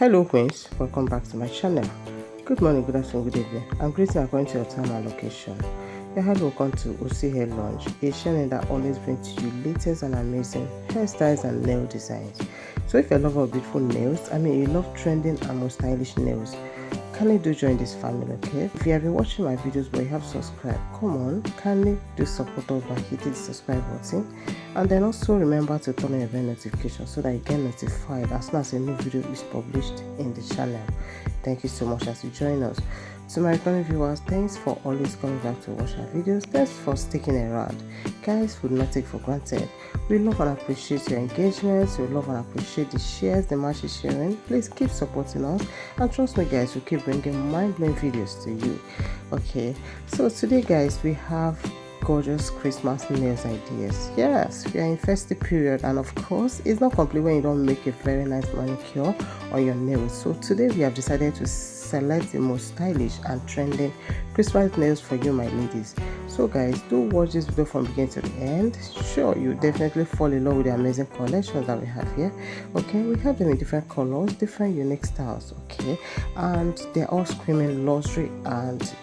Hello queens, welcome back to my channel. Good morning, good afternoon, good evening. I'm greeting according to your time and location. You're highly welcome to OC Hair Lounge, a channel that always brings to you latest and amazing hairstyles and nail designs. So if you're a lover of beautiful nails, you love trending and most stylish nails, kindly do join this family, okay? If you have been watching my videos but you have subscribed, come on, kindly do support us by hitting the subscribe button, and then also remember to turn on your bell notification so that you get notified as soon as a new video is published in the channel. Thank you so much as you join us. To my returning viewers, thanks for always coming back to watch our videos. Thanks for sticking around. Guys, we do not take for granted. We love and appreciate your engagements. We love and appreciate the shares, the matches sharing. Please keep supporting us, and trust me guys, we keep bringing mind-blowing videos to you. Okay, so today guys, we have gorgeous Christmas nails ideas. Yes, we are in festive period, and of course it's not complete when you don't make a very nice manicure on your nails. So today we have decided to select the most stylish and trending Christmas nails for you, my ladies. So guys, do watch this video from beginning to the end. Sure, you definitely fall in love with the amazing collections that we have here. Okay, we have them in different colors, different unique styles, okay, and they're all screaming luxury and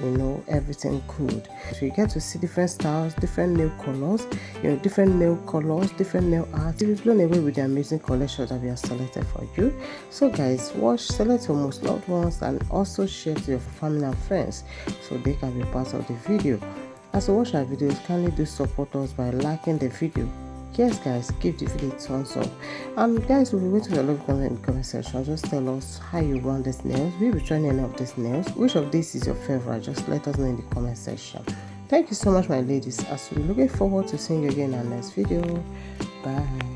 everything good. So you get to see different styles, different nail colors, different nail colors, different nail art. You'll be blown away with the amazing collections that we have selected for you. So guys, watch, select your most loved ones, and also share to your family and friends so they can be part of the video. As you watch our videos, kindly do support us by liking the video. Yes guys, give the video a thumbs up, and guys, we'll be waiting for your love comment in the comment section. Just tell us how you want these nails. We'll be trying any of these nails. Which of these is your favorite? Just let us know in the comment section. Thank you so much, my ladies, as we're looking forward to seeing you again in our next video. Bye.